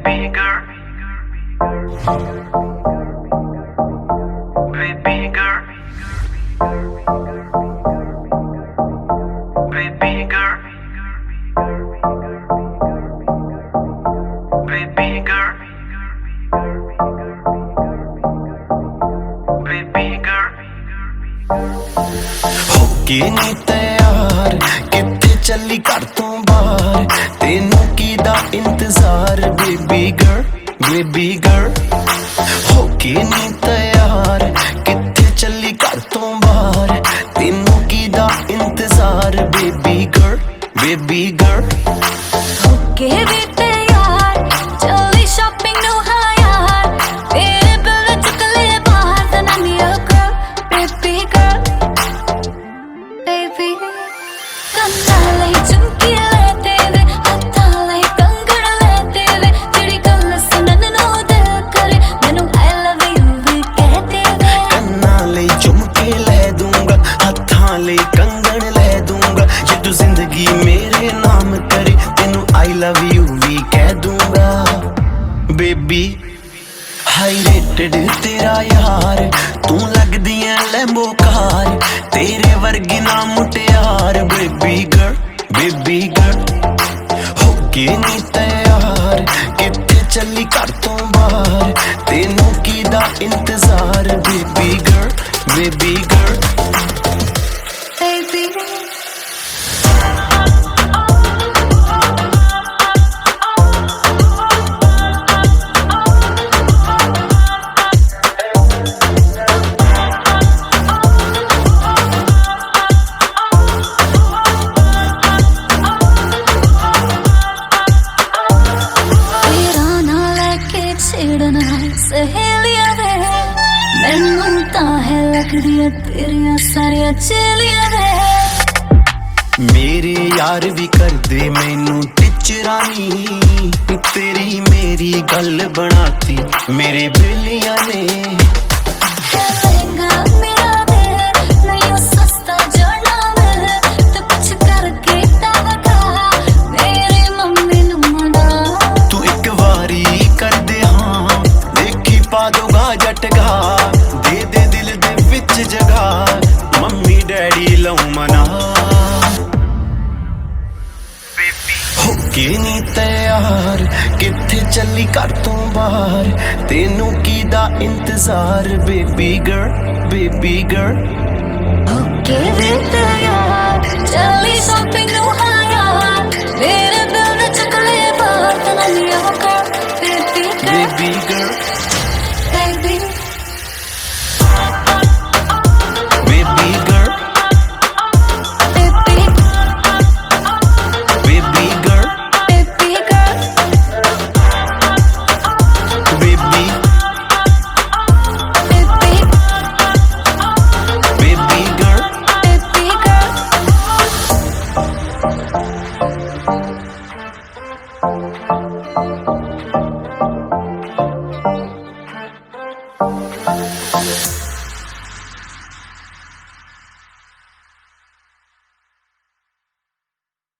baby girl, baby girl, baby girl, baby girl, baby girl. होके नी तैयार किथे चली घर तो बाहर तेनू कीदा इंतजार बेबी गर्ल होके नी तैयार किथे चली घर तो बाहर तेनू कीदा इंतजार बेबी गर्ल होके भी तैयार चली शॉपिंग नु हाँ यार तेरे बिल चुक ले बाहर then I'm your girl baby girl baby ਕੰਨਾਂ ਲਈ ਝੁਮਕੀ ਲੈ ਤੇਰੇ ਹੱਥਾਂ ਲਈ ਕੰਗਣ ਲੈ ਤੇਰੇ ਜਿਹੜੀ ਗੱਲ ਸੁਣਨ ਨੂੰ ਦਿਲ ਕਰੇ ਮੈਨੂੰ I love you ਵੀ ਕਹਿ ਦੇਵੇ ਕੰਨਾਂ ਲਈ ਝੁਮਕੇ ਲੈ ਦੂੰਗਾ ਹੱਥਾਂ ਲਈ ਕੰਗਣ ਲੈ ਦੂੰਗਾ ਜੇ ਤੂੰ ਜ਼ਿੰਦਗੀ ਮੇਰੇ ਨਾਮ ਕਰੇ ਤੈਨੂੰ I love you ਵੀ ਕਹਿ ਦੂੰਗਾ ਬੇਬੀ ਹਾਈ ਰੇਟਡ ਤੇਰਾ ਯਾਰ ਤੂੰ ਲੱਗਦੀ ਐ ਲੈਂਬੋ ਕਾਰ ਤੇਰੇ ਵਰਗੀ ਨਾ ਮੁਟਿਆਰ ਬੇਬੀ ਗਰਲ ਹੋਕੇ ਨੀ ਤੈयार ਕਿੱਥੇ ਚੱਲੀ ਘਰ ਤੋਂ ਬਾਹਰ ਤੈਨੂੰ ਕੀਦਾ ਇੰਤਜ਼ਾਰ ਬੇਬੀ ਗਰਲ baby ਛੇੜਨਾ ਸਹੇਲੀਆਂ ਵੇ ਮੈਨੂੰ ਤਾਂ ਹੈ ਲੱਗਦੀਆਂ ਤੇਰੀਆਂ ਸਾਰੀਆਂ ਚੇਲੀਆਂ ਵੇ ਮੇਰੇ ਯਾਰ ਵੀ ਕਰਦੇ ਮੈਨੂੰ ਟਿਚਰਾਨੀ ਤੇਰੀ ਮੇਰੀ ਗੱਲ ਬਣਾਤੀ ਮੇਰੇ ਬੇਲੀਆਂ ਨੇ ਲਹਿੰਗਾ ਮੇਰਾ ਵੇ ਨਹੀਂ ਸਸਤਾ ਜੜਨਾ ਵੇ ਤੇ ਕੁਛ ਕਰਕੇ ਟਾਗਾ ਮੇਰੀ ਮੰਮੀ ਨੂੰ ਮਨਾ ਤੂੰ ਇੱਕ ਵਾਰੀ ਕਰਦੇ ਹਾਂ ਦੇਖੀ ਪਾ ਦੋਗਾ ਜਟਗਾ ਦੇ ਦਿਲ ਦੇ ਵਿੱਚ ਜਗਾ ਮੰਮੀ ਡੈਡੀ ਲਉ ਮਨਾ ਹੋਕੇ ਨੀ ਤੈयार ਕਿੱਥੇ ਚੱਲੀ ਘਰ ਤੋਂ ਬਾਹਰ ਤੈਨੂੰ ਕੀਦਾ ਇੰਤਜ਼ਾਰ ਬੇਬੀ ਗਰਲ ਹੋਕੇ ਵੀ ਤੈयार ਚੱਲੀ ਸ਼ਾਪਿੰਗ ਨੂੰ ਹਾਂ ਯਾਰ ਮੇਰੇ ਬਿਲ ਵਿੱਚ ਚੁੱਕ ਲੈ ਬਾਹਰ ਤਾਂ ਨਹੀਂ ਉਹ ਕਰ baby girl baby Baby girl